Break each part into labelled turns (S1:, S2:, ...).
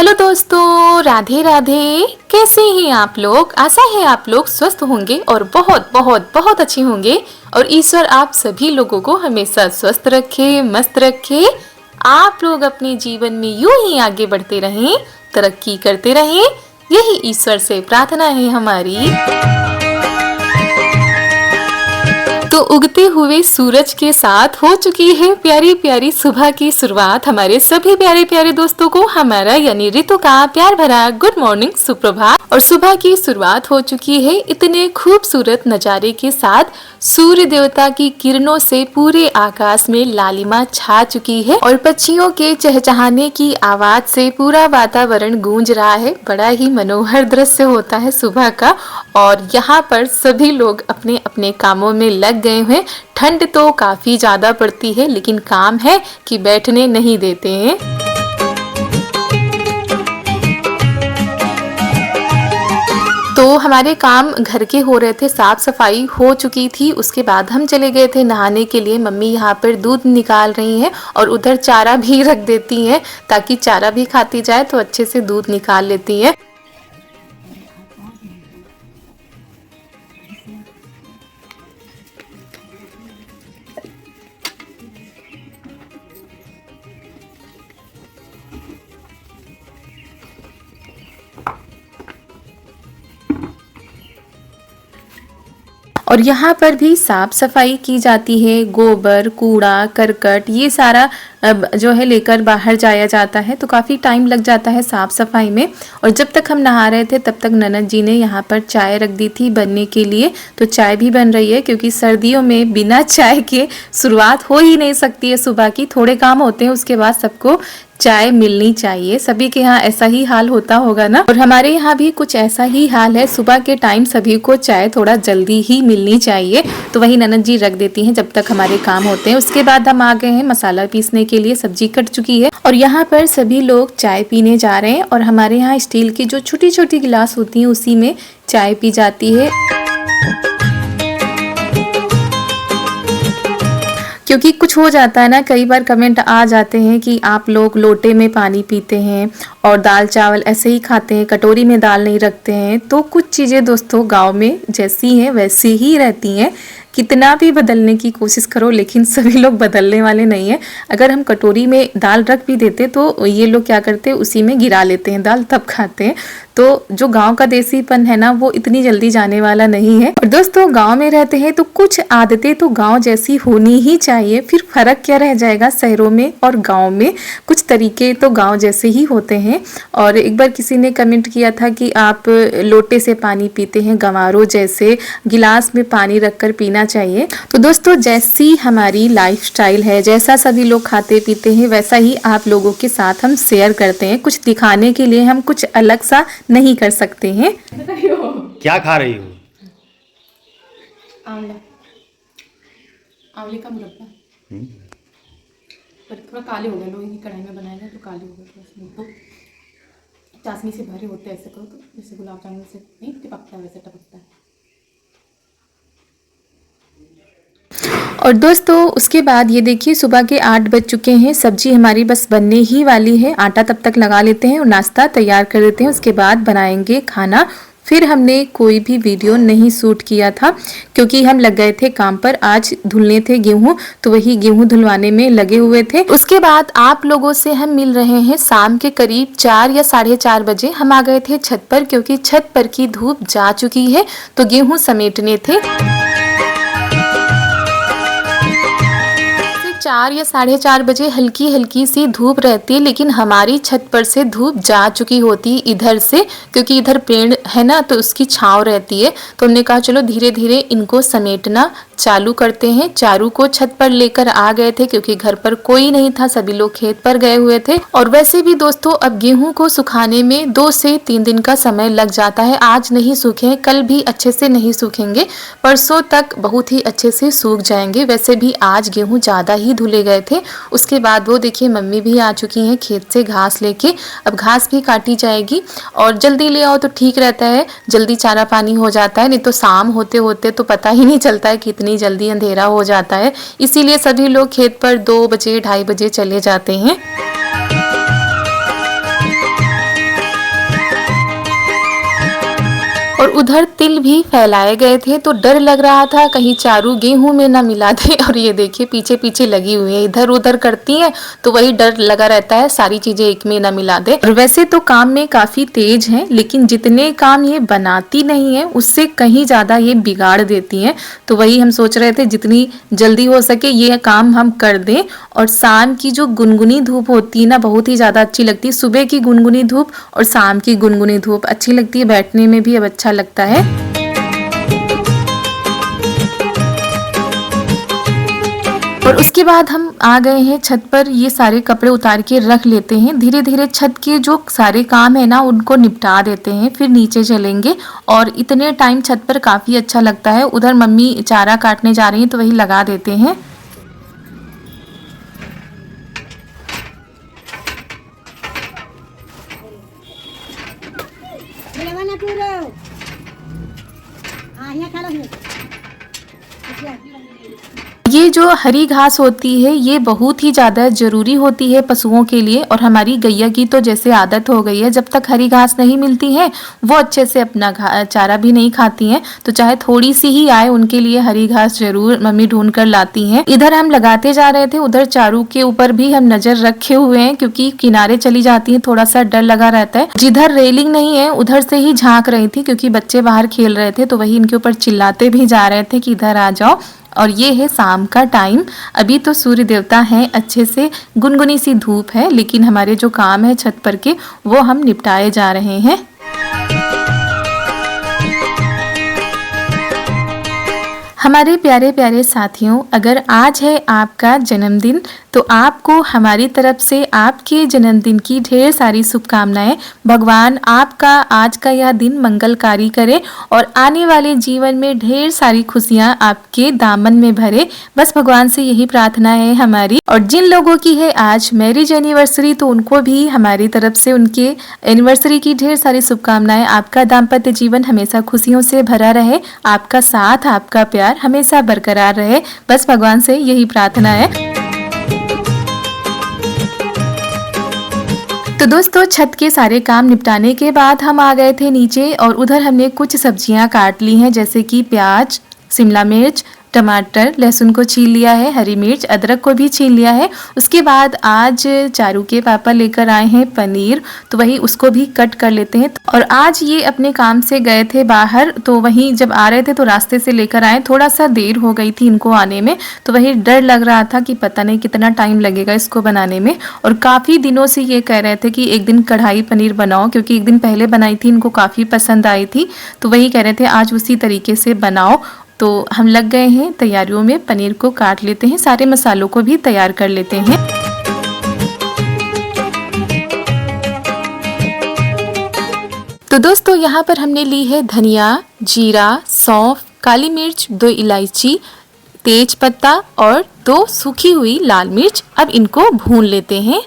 S1: Hello दोस्तों, राधे राधे। कैसे हैं आप लोग? आशा है आप लोग स्वस्थ होंगे और बहुत बहुत बहुत अच्छे होंगे। और ईश्वर आप सभी लोगों को हमेशा स्वस्थ रखे, मस्त रखे। आप लोग अपने जीवन में यूं ही आगे बढ़ते रहें, तरक्की करते रहें, यही ईश्वर से प्रार्थना है हमारी। तो उगते हुए सूरज के साथ हो चुकी है प्यारी प्यारी सुबह की शुरुआत। हमारे सभी प्यारे प्यारे दोस्तों को हमारा यानी ऋतु का प्यार भरा गुड मॉर्निंग, सुप्रभात। और सुबह की शुरुआत हो चुकी है इतने खूबसूरत नज़ारे के साथ। सूर्य देवता की किरणों से पूरे आकाश में लालिमा छा चुकी है और पक्षियों के चहचहाने की आवाज से पूरा वातावरण गूंज रहा है। बड़ा ही मनोहर दृश्य होता है सुबह का। और यहाँ पर सभी लोग अपने अपने कामों में लग गए हैं। ठंड तो काफी ज्यादा पड़ती है, लेकिन काम है कि बैठने नहीं देते हैं। तो हमारे काम घर के हो रहे थे, साफ सफाई हो चुकी थी। उसके बाद हम चले गए थे नहाने के लिए। मम्मी यहाँ पर दूध निकाल रही हैं और उधर चारा भी रख देती हैं ताकि चारा भी खाती जाए, तो अच्छे से दूध निकाल लेती है। और यहाँ पर भी साफ सफाई की जाती है। गोबर, कूड़ा, करकट ये सारा जो है लेकर बाहर जाया जाता है, तो काफ़ी टाइम लग जाता है साफ सफाई में। और जब तक हम नहा रहे थे तब तक ननद जी ने यहाँ पर चाय रख दी थी बनने के लिए। तो चाय भी बन रही है क्योंकि सर्दियों में बिना चाय के शुरुआत हो ही नहीं सकती है सुबह की। थोड़े काम होते हैं, उसके बाद सबको चाय मिलनी चाहिए। सभी के यहाँ ऐसा ही हाल होता होगा ना। और हमारे यहाँ भी कुछ ऐसा ही हाल है। सुबह के टाइम सभी को चाय थोड़ा जल्दी ही मिलनी चाहिए, तो वही ननद जी रख देती हैं जब तक हमारे काम होते हैं। उसके बाद हम आ गए हैं मसाला पीसने के लिए। सब्जी कट चुकी है और यहाँ पर सभी लोग चाय पीने जा रहे हैं। और हमारे यहाँ स्टील की जो छोटी छोटी गिलास होती हैं उसी में चाय पी जाती है, क्योंकि कुछ हो जाता है ना, कई बार कमेंट आ जाते हैं कि आप लोग लोटे में पानी पीते हैं और दाल चावल ऐसे ही खाते हैं, कटोरी में दाल नहीं रखते हैं। तो कुछ चीज़ें दोस्तों गांव में जैसी हैं वैसी ही रहती हैं। कितना भी बदलने की कोशिश करो लेकिन सभी लोग बदलने वाले नहीं हैं। अगर हम कटोरी में दाल रख भी देते तो ये लोग क्या करते हैं, उसी में गिरा लेते हैं दाल, तब खाते हैं। तो जो गांव का देसीपन है ना, वो इतनी जल्दी जाने वाला नहीं है। और दोस्तों गांव में रहते हैं तो कुछ आदतें तो गांव जैसी होनी ही चाहिए। फिर फर्क क्या रह जाएगा शहरों में और गांव में? कुछ तरीके तो गांव जैसे ही होते हैं। और एक बार किसी ने कमेंट किया था कि आप लोटे से पानी पीते हैं, गंवारों जैसे गिलास में पानी रखकर पीना चाहिए। तो दोस्तों जैसी हमारी लाइफस्टाइल है, जैसा सभी लोग खाते पीते हैं, वैसा ही आप लोगों के साथ हम शेयर करते हैं। कुछ दिखाने के लिए हम कुछ अलग सा नहीं कर सकते हैं।
S2: क्या खा रही हो?
S1: आंवला, आंवले का मुरब्बा। पर थोड़ा काले हो गए, लोहे की कढ़ाई में बनाए तो काले हो गए। तो चाशनी से भरे होते हैं, ऐसे करो तो जैसे गुलाब जामुन से नहीं टपकता है वैसे टपकता है। और दोस्तों उसके बाद ये देखिए सुबह के 8 बज चुके हैं। सब्जी हमारी बस बनने ही वाली है। आटा तब तक लगा लेते हैं और नाश्ता तैयार कर देते हैं। उसके बाद बनाएंगे खाना। फिर हमने कोई भी वीडियो नहीं शूट किया था क्योंकि हम लग गए थे काम पर। आज धुलने थे गेहूं, तो वही गेहूं धुलवाने में लगे हुए थे। उसके बाद आप लोगों से हम मिल रहे हैं शाम के करीब 4 या 4:30 बजे। हम आ गए थे छत पर क्योंकि छत पर की धूप जा चुकी है, तो गेहूं समेटने थे। 4 या 4:30 बजे हल्की हल्की सी धूप रहती है, लेकिन हमारी छत पर से धूप जा चुकी होती इधर से, क्योंकि इधर पेड़ है ना तो उसकी छांव रहती है। तो हमने कहा चलो धीरे धीरे इनको समेटना चालू करते हैं। चारू को छत पर लेकर आ गए थे क्योंकि घर पर कोई नहीं था, सभी लोग खेत पर गए हुए थे। और वैसे भी दोस्तों अब गेहूं को सुखाने में 2 से 3 दिन का समय लग जाता है। आज नहीं सूखे, कल भी अच्छे से नहीं सूखेंगे, परसों तक बहुत ही अच्छे से सूख जाएंगे। वैसे भी आज गेहूं ज़्यादा ही धुले गए थे। उसके बाद वो देखिए मम्मी भी आ चुकी हैं खेत से घास लेके। अब घास भी काटी जाएगी और जल्दी ले आओ तो ठीक रहता है, जल्दी चारा पानी हो जाता है। नहीं तो शाम होते होते तो पता ही नहीं चलता है कितनी जल्दी अंधेरा हो जाता है। इसीलिए सभी लोग खेत पर 2 बजे 2:30 बजे चले जाते हैं। और उधर तिल भी फैलाए गए थे, तो डर लग रहा था कहीं चारू गेहूं में ना मिला दे। और ये देखिए पीछे पीछे लगी हुई है, इधर उधर करती हैं तो वही डर लगा रहता है सारी चीजें एक में ना मिला दे। और वैसे तो काम में काफी तेज है, लेकिन जितने काम ये बनाती नहीं है उससे कहीं ज्यादा ये बिगाड़ देती हैं। तो वही हम सोच रहे थे जितनी जल्दी हो सके ये काम हम कर दें। और शाम की जो गुनगुनी धूप होती है ना, बहुत ही ज्यादा अच्छी लगती है। सुबह की गुनगुनी धूप और शाम की गुनगुनी धूप अच्छी लगती है, बैठने में भी अब अच्छा लगता है। और उसके बाद हम आ गए हैं छत पर, ये सारे कपड़े उतार के रख लेते हैं। धीरे धीरे छत के जो सारे काम है ना उनको निपटा देते हैं, फिर नीचे चलेंगे। और इतने टाइम छत पर काफी अच्छा लगता है। उधर मम्मी चारा काटने जा रही हैं तो वही लगा देते हैं। ये जो हरी घास होती है ये बहुत ही ज़्यादा ज़रूरी होती है पशुओं के लिए। और हमारी गैया की तो जैसे आदत हो गई है, जब तक हरी घास नहीं मिलती है वो अच्छे से अपना चारा भी नहीं खाती हैं। तो चाहे थोड़ी सी ही आए उनके लिए हरी घास जरूर मम्मी ढूंढ कर लाती हैं। इधर हम लगाते जा रहे थे, उधर चारू के ऊपर भी हम नज़र रखे हुए हैं क्योंकि किनारे चली जाती है, थोड़ा सा डर लगा रहता है। जिधर रेलिंग नहीं है उधर से ही झाँक रही थी क्योंकि बच्चे बाहर खेल रहे थे, तो वही इनके ऊपर चिल्लाते भी जा रहे थे कि इधर आ जाओ। और ये है शाम का टाइम, अभी तो सूर्य देवता हैं, अच्छे से गुनगुनी सी धूप है, लेकिन हमारे जो काम है छत पर के वो हम निपटाए जा रहे हैं। हमारे प्यारे प्यारे साथियों, अगर आज है आपका जन्मदिन तो आपको हमारी तरफ से आपके जन्मदिन की ढेर सारी शुभकामनाएं। भगवान आपका आज का यह दिन मंगलकारी करे और आने वाले जीवन में ढेर सारी खुशियां आपके दामन में भरे। बस भगवान से यही प्रार्थना है हमारी। और जिन लोगों की है आज मैरिज एनिवर्सरी तो उनको भी हमारी तरफ से उनके एनिवर्सरी की ढेर सारी शुभकामनाएं। आपका दाम्पत्य जीवन हमेशा खुशियों से भरा रहे, आपका साथ आपका प्यार हमेशा बरकरार रहे। बस भगवान से यही प्रार्थना है। तो दोस्तों छत के सारे काम निपटाने के बाद हम आ गए थे नीचे और उधर हमने कुछ सब्जियां काट ली हैं, जैसे कि प्याज, शिमला मिर्च, टमाटर, लहसुन को छील लिया है, हरी मिर्च, अदरक को भी छील लिया है। उसके बाद आज चारू के पापा लेकर आए हैं पनीर, तो वही उसको भी कट कर लेते हैं। और आज ये अपने काम से गए थे बाहर, तो वहीं जब आ रहे थे तो रास्ते से लेकर आए, थोड़ा सा देर हो गई थी इनको आने में, तो वही डर लग रहा था कि पता नहीं कितना टाइम लगेगा इसको बनाने में। और काफ़ी दिनों से ये कह रहे थे कि एक दिन कढ़ाई पनीर बनाओ, क्योंकि एक दिन पहले बनाई थी, इनको काफ़ी पसंद आई थी, तो वही कह रहे थे आज उसी तरीके से बनाओ। तो हम लग गए हैं तैयारियों में, पनीर को काट लेते हैं, सारे मसालों को भी तैयार कर लेते हैं। तो दोस्तों यहाँ पर हमने ली है धनिया, जीरा, सौंफ, काली मिर्च, 2 इलायची, तेज पत्ता और 2 सूखी हुई लाल मिर्च। अब इनको भून लेते हैं।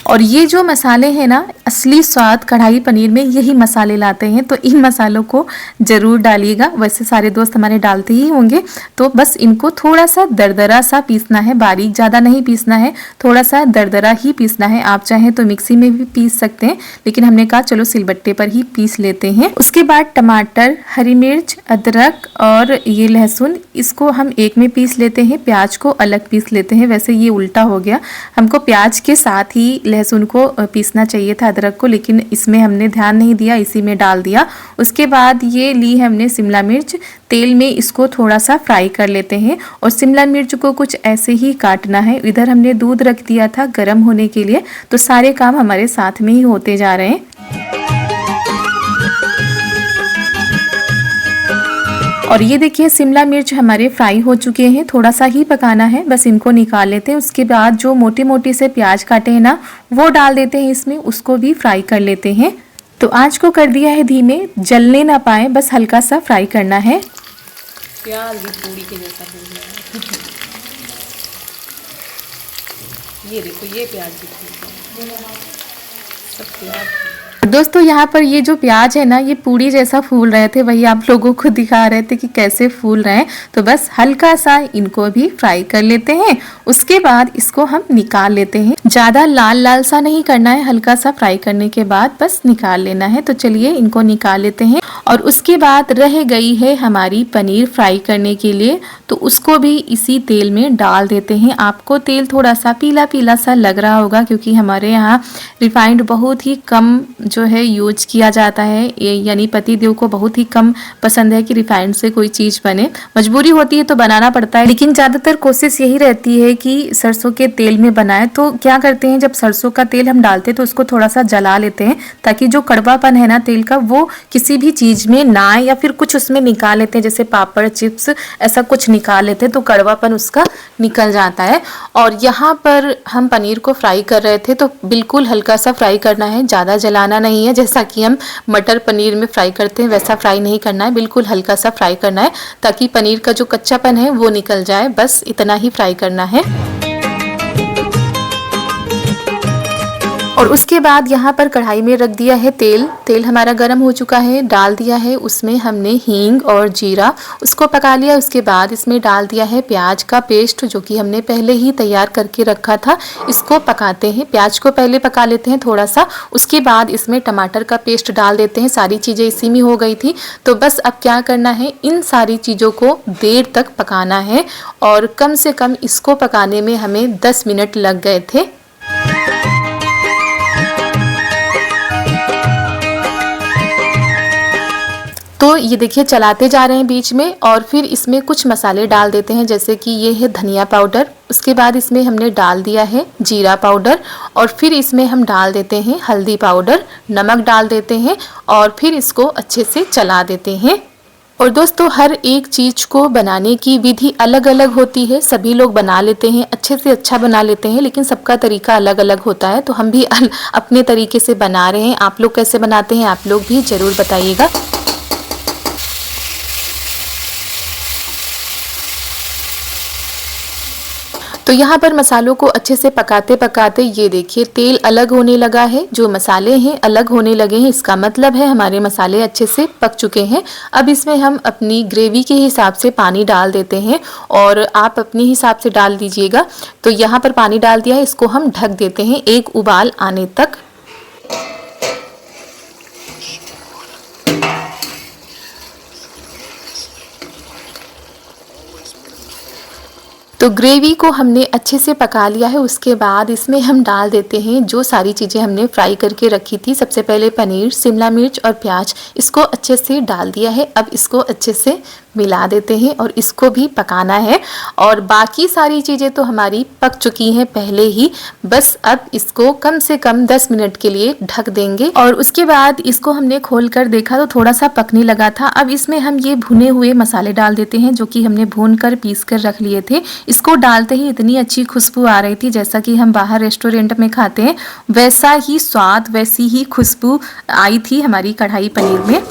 S1: और ये जो मसाले हैं ना, असली स्वाद कढ़ाई पनीर में यही मसाले लाते हैं, तो इन मसालों को ज़रूर डालिएगा। वैसे सारे दोस्त हमारे डालते ही होंगे। तो बस इनको थोड़ा सा दरदरा सा पीसना है, बारीक ज़्यादा नहीं पीसना है, थोड़ा सा दरदरा ही पीसना है। आप चाहें तो मिक्सी में भी पीस सकते हैं, लेकिन हमने कहा चलो सिलबट्टे पर ही पीस लेते हैं। उसके बाद टमाटर, हरी मिर्च, अदरक और ये लहसुन, इसको हम एक में पीस लेते हैं, प्याज को अलग पीस लेते हैं। वैसे ये उल्टा हो गया, हमको प्याज के साथ ही लहसुन को पीसना चाहिए था, अदरक को, लेकिन इसमें हमने ध्यान नहीं दिया, इसी में डाल दिया। उसके बाद ये ली हमने शिमला मिर्च, तेल में इसको थोड़ा सा फ्राई कर लेते हैं। और शिमला मिर्च को कुछ ऐसे ही काटना है। इधर हमने दूध रख दिया था गर्म होने के लिए, तो सारे काम हमारे साथ में ही होते जा रहे हैं। और ये देखिए शिमला मिर्च हमारे फ्राई हो चुके हैं, थोड़ा सा ही पकाना है, बस इनको निकाल लेते हैं। उसके बाद जो मोटे मोटे से प्याज काटे हैं ना, वो डाल देते हैं इसमें, उसको भी फ्राई कर लेते हैं। तो आंच को कर दिया है धीमे, जलने ना पाए, बस हल्का सा फ्राई करना है।
S3: प्याज भी पूरी के जैसा हो गया। ये देखो, ये प्याज भी सब प्याज
S1: दोस्तों यहाँ पर ये जो प्याज है ना, ये पूड़ी जैसा फूल रहे थे, वही आप लोगों को दिखा रहे थे कि कैसे फूल रहे हैं। तो बस हल्का सा इनको भी फ्राई कर लेते हैं, उसके बाद इसको हम निकाल लेते हैं। ज़्यादा लाल लाल सा नहीं करना है, हल्का सा फ्राई करने के बाद बस निकाल लेना है। तो चलिए इनको निकाल लेते हैं। और उसके बाद रह गई है हमारी पनीर फ्राई करने के लिए, तो उसको भी इसी तेल में डाल देते हैं। आपको तेल थोड़ा सा पीला पीला सा लग रहा होगा, क्योंकि हमारे यहाँ रिफाइंड बहुत ही कम जो है यूज किया जाता है, यानी पति देव को बहुत ही कम पसंद है कि रिफाइंड से कोई चीज़ बने। मजबूरी होती है तो बनाना पड़ता है, लेकिन ज़्यादातर कोशिश यही रहती है कि सरसों के तेल में बनाए। तो क्या करते हैं, जब सरसों का तेल हम डालते हैं तो उसको थोड़ा सा जला लेते हैं, ताकि जो कड़वापन है ना तेल का, वो किसी भी चीज़ में ना आए, या फिर कुछ उसमें निकाल लेते हैं, जैसे पापड़ चिप्स ऐसा कुछ निकाल लेते हैं तो कड़वापन उसका निकल जाता है। और यहाँ पर हम पनीर को फ्राई कर रहे थे, तो बिल्कुल हल्का सा फ्राई करना है, ज़्यादा जलाना नहीं है। जैसा कि हम मटर पनीर में फ्राई करते हैं वैसा फ्राई नहीं करना है, बिल्कुल हल्का सा फ्राई करना है, ताकि पनीर का जो कच्चापन है वो निकल जाए। बस इतना ही फ्राई करना है। और उसके बाद यहाँ पर कढ़ाई में रख दिया है तेल। तेल हमारा गर्म हो चुका है, डाल दिया है उसमें हमने हींग और जीरा, उसको पका लिया। उसके बाद इसमें डाल दिया है प्याज का पेस्ट, जो कि हमने पहले ही तैयार करके रखा था। इसको पकाते हैं, प्याज को पहले पका लेते हैं थोड़ा सा, उसके बाद इसमें टमाटर का पेस्ट डाल देते हैं। सारी चीज़ें इसी में हो गई थी। तो बस अब क्या करना है, इन सारी चीज़ों को देर तक पकाना है, और कम से कम इसको पकाने में हमें 10 मिनट लग गए थे। तो ये देखिए चलाते जा रहे हैं बीच में, और फिर इसमें कुछ मसाले डाल देते हैं, जैसे कि ये है धनिया पाउडर। उसके बाद इसमें हमने डाल दिया है जीरा पाउडर, और फिर इसमें हम डाल देते हैं हल्दी पाउडर, नमक डाल देते हैं, और फिर इसको अच्छे से चला देते हैं। और दोस्तों हर एक चीज़ को बनाने की विधि अलग अलग होती है। सभी लोग बना लेते हैं, अच्छे से अच्छा बना लेते हैं, लेकिन सबका तरीका अलग अलग होता है। तो हम भी अपने तरीके से बना रहे हैं। आप लोग कैसे बनाते हैं, आप लोग भी ज़रूर बताइएगा। तो यहाँ पर मसालों को अच्छे से पकाते पकाते ये देखिए तेल अलग होने लगा है, जो मसाले हैं अलग होने लगे हैं। इसका मतलब है हमारे मसाले अच्छे से पक चुके हैं। अब इसमें हम अपनी ग्रेवी के हिसाब से पानी डाल देते हैं, और आप अपने हिसाब से डाल दीजिएगा। तो यहाँ पर पानी डाल दिया है, इसको हम ढक देते हैं एक उबाल आने तक। तो ग्रेवी को हमने अच्छे से पका लिया है। उसके बाद इसमें हम डाल देते हैं जो सारी चीज़ें हमने फ्राई करके रखी थी। सबसे पहले पनीर, शिमला मिर्च और प्याज, इसको अच्छे से डाल दिया है। अब इसको अच्छे से मिला देते हैं और इसको भी पकाना है। और बाकी सारी चीज़ें तो हमारी पक चुकी हैं पहले ही, बस अब इसको कम से कम 10 मिनट के लिए ढक देंगे। और उसके बाद इसको हमने खोल कर देखा तो थोड़ा सा पकने लगा था। अब इसमें हम ये भुने हुए मसाले डाल देते हैं, जो कि हमने भून कर पीस कर रख लिए थे। इसको डालते ही इतनी अच्छी खुशबू आ रही थी, जैसा कि हम बाहर रेस्टोरेंट में खाते हैं वैसा ही स्वाद, वैसी ही खुशबू आई थी हमारी कढ़ाई पनीर में।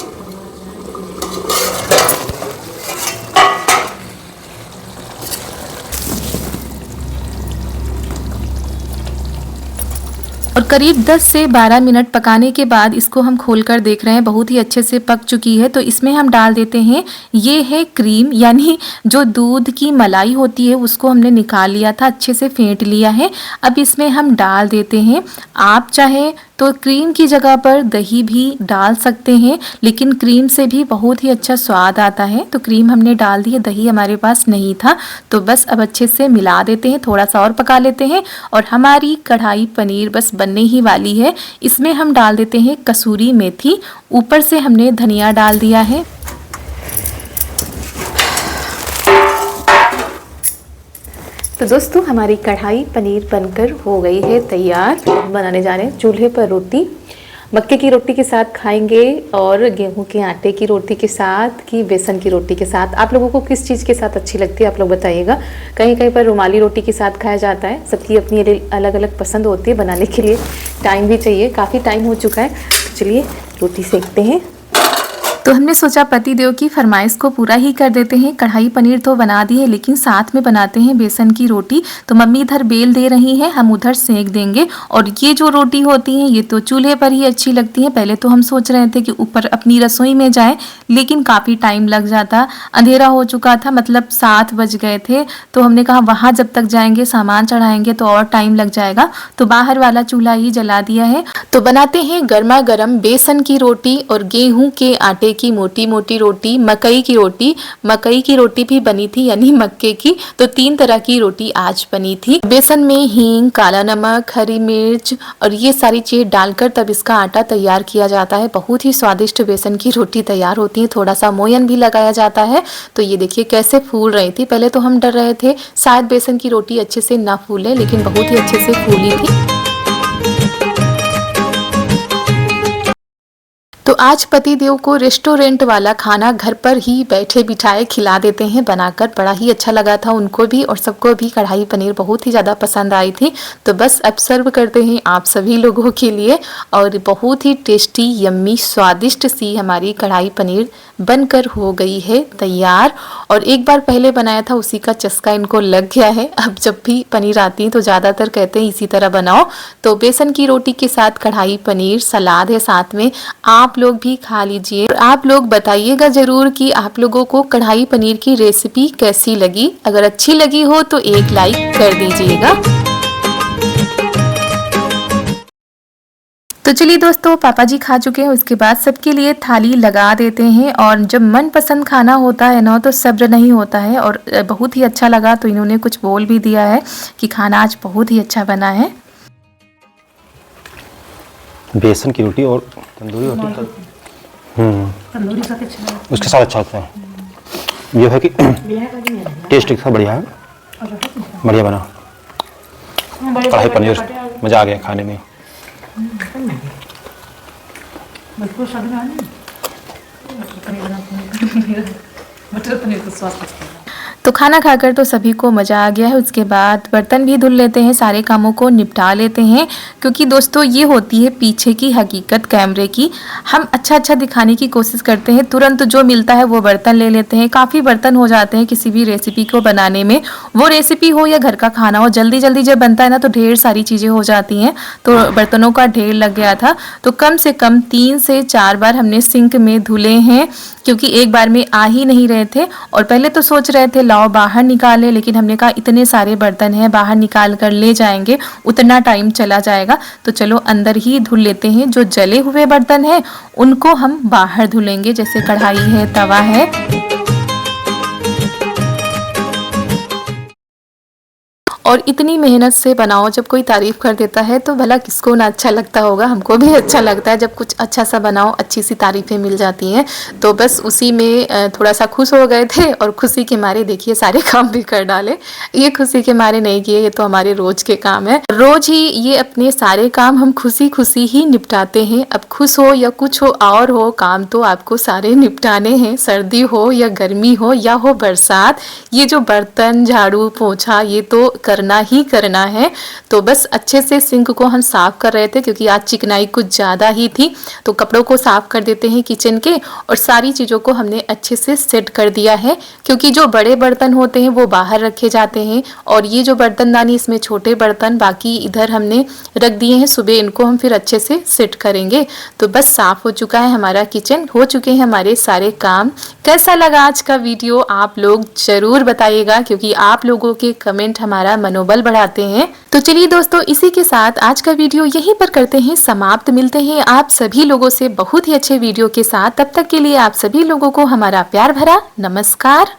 S1: और करीब 10 से 12 मिनट पकाने के बाद इसको हम खोलकर देख रहे हैं, बहुत ही अच्छे से पक चुकी है। तो इसमें हम डाल देते हैं, ये है क्रीम, यानी जो दूध की मलाई होती है उसको हमने निकाल लिया था, अच्छे से फेंट लिया है। अब इसमें हम डाल देते हैं, आप चाहे तो क्रीम की जगह पर दही भी डाल सकते हैं, लेकिन क्रीम से भी बहुत ही अच्छा स्वाद आता है। तो क्रीम हमने डाल दी है, दही हमारे पास नहीं था। तो बस अब अच्छे से मिला देते हैं, थोड़ा सा और पका लेते हैं और हमारी कढ़ाई पनीर बस बनने ही वाली है। इसमें हम डाल देते हैं कसूरी मेथी, ऊपर से हमने धनिया डाल दिया है। तो दोस्तों हमारी कढ़ाई पनीर बनकर हो गई है तैयार। बनाने जा रहे हैं चूल्हे पर रोटी। मक्के की रोटी के साथ खाएंगे और गेहूं के आटे की रोटी के साथ कि बेसन की रोटी के साथ। आप लोगों को किस चीज़ के साथ अच्छी लगती है आप लोग बताइएगा। कहीं कहीं पर रुमाली रोटी के साथ खाया जाता है, सबकी अपनी अलग अलग पसंद होती है। बनाने के लिए टाइम भी चाहिए, काफ़ी टाइम हो चुका है। तो चलिए रोटी सेकते हैं। तो हमने सोचा पति देव की फरमाइश को पूरा ही कर देते हैं। कढ़ाई पनीर तो बना दी है, लेकिन साथ में बनाते हैं बेसन की रोटी। तो मम्मी इधर बेल दे रही हैं, हम उधर सेक देंगे। और ये जो रोटी होती है ये तो चूल्हे पर ही अच्छी लगती है। पहले तो हम सोच रहे थे कि ऊपर अपनी रसोई में जाए, लेकिन काफ़ी टाइम लग जाता, अंधेरा हो चुका था, मतलब 7 बज गए थे। तो हमने कहा वहाँ जब तक जाएंगे सामान चढ़ाएंगे तो और टाइम लग जाएगा, तो बाहर वाला चूल्हा ही जला दिया है। तो बनाते हैं गर्मा गर्म बेसन की रोटी और गेहूं के आटे की मोटी मोटी रोटी, मकई की रोटी भी बनी थी, यानी मक्के की। तो 3 तरह की रोटी आज बनी थी। बेसन में हींग, काला नमक, हरी मिर्च और ये सारी चीज डालकर तब इसका आटा तैयार किया जाता है। बहुत ही स्वादिष्ट बेसन की रोटी तैयार होती है। थोड़ा सा मोयन भी लगाया जाता है। तो ये देखिए कैसे फूल रही थी। पहले तो हम डर रहे थे शायद बेसन की रोटी अच्छे से ना फूले, लेकिन बहुत ही अच्छे से फूली थी। तो आज पति देव को रेस्टोरेंट वाला खाना घर पर ही बैठे बिठाए खिला देते हैं बनाकर। बड़ा ही अच्छा लगा था उनको भी, और सबको भी कढ़ाई पनीर बहुत ही ज़्यादा पसंद आई थी। तो बस अब सर्व करते हैं आप सभी लोगों के लिए। और बहुत ही टेस्टी, यम्मी, स्वादिष्ट सी हमारी कढ़ाई पनीर बनकर हो गई है तैयार। और एक बार पहले बनाया था, उसी का चस्का इनको लग गया है। अब जब भी पनीर आती है तो ज़्यादातर कहते हैं इसी तरह बनाओ। तो बेसन की रोटी के साथ कढ़ाई पनीर, सलाद है साथ में, आप लोग भी खा लीजिए। और आप लोग बताइएगा जरूर कि आप लोगों को कढ़ाई पनीर की रेसिपी कैसी लगी। अगर अच्छी लगी हो तो एक लाइक कर दीजिएगा। तो चलिए दोस्तों, पापा जी खा चुके हैं, उसके बाद सबके लिए थाली लगा देते हैं। और जब मनपसंद खाना होता है ना तो सब्र नहीं होता है। और बहुत ही अच्छा लगा, तो इन्होंने कुछ बोल भी दिया है कि खाना आज बहुत ही अच्छा बना है।
S2: बेसन की रोटी और तंदूरी रोटी
S3: तंदूरी साथ अच्छा है।
S2: उसके साथ अच्छा होता है। ये है कि टेस्ट इसका बढ़िया है, बढ़िया बना। कढ़ाई पनीर मज़ा आ गया खाने में।
S3: मटर पनीर तो स्वाद अच्छा है।
S1: तो खाना खाकर तो सभी को मज़ा आ गया है। उसके बाद बर्तन भी धुल लेते हैं, सारे कामों को निपटा लेते हैं। क्योंकि दोस्तों ये होती है पीछे की हकीकत कैमरे की। हम अच्छा दिखाने की कोशिश करते हैं, तुरंत जो मिलता है वो बर्तन ले लेते हैं। काफ़ी बर्तन हो जाते हैं किसी भी रेसिपी को बनाने में, वो रेसिपी हो या घर का खाना हो। जल्दी जल्दी जब बनता है ना तो ढेर सारी चीज़ें हो जाती हैं, तो बर्तनों का ढेर लग गया था। तो कम से कम 3 से 4 बार हमने सिंक में धुले हैं, क्योंकि एक बार में आ ही नहीं रहे थे। और पहले तो सोच रहे थे लाओ बाहर निकाले, लेकिन हमने कहा इतने सारे बर्तन हैं, बाहर निकाल कर ले जाएंगे उतना टाइम चला जाएगा। तो चलो अंदर ही धुल लेते हैं। जो जले हुए बर्तन हैं उनको हम बाहर धुलेंगे, जैसे कढ़ाई है, तवा है। और इतनी मेहनत से बनाओ, जब कोई तारीफ़ कर देता है तो भला किसको ना अच्छा लगता होगा। हमको भी अच्छा लगता है जब कुछ अच्छा सा बनाओ, अच्छी सी तारीफ़ें मिल जाती हैं। तो बस उसी में थोड़ा सा खुश हो गए थे, और खुशी के मारे देखिए सारे काम भी कर डाले। ये खुशी के मारे नहीं किए, ये तो हमारे रोज़ के काम है। रोज़ ही ये अपने सारे काम हम खुशी खुशी ही निपटाते हैं। अब खुश हो या कुछ हो और हो, काम तो आपको सारे निपटाने हैं। सर्दी हो या गर्मी हो या हो बरसात, ये जो बर्तन, झाड़ू, पोछा, ये तो करना ही करना है। तो बस अच्छे से सिंक को हम साफ कर रहे थे, क्योंकि आज चिकनाई कुछ ज़्यादा ही थी। तो कपड़ों को साफ कर देते हैं किचन के, और सारी चीज़ों को हमने अच्छे से सेट कर दिया है। क्योंकि जो बड़े बर्तन होते हैं वो बाहर रखे जाते हैं, और ये जो बर्तनदानी इसमें छोटे बर्तन बाकी इधर हमने रख दिए हैं। सुबह इनको हम फिर अच्छे से सेट करेंगे। तो बस साफ हो चुका है हमारा किचन, हो चुके हैं हमारे सारे काम। कैसा लगा आज का वीडियो आप लोग ज़रूर बताइएगा, क्योंकि आप लोगों के कमेंट हमारा मनोबल बढ़ाते हैं। तो चलिए दोस्तों, इसी के साथ आज का वीडियो यहीं पर करते हैं समाप्त। मिलते हैं आप सभी लोगों से बहुत ही अच्छे वीडियो के साथ। तब तक के लिए आप सभी लोगों को हमारा प्यार भरा नमस्कार।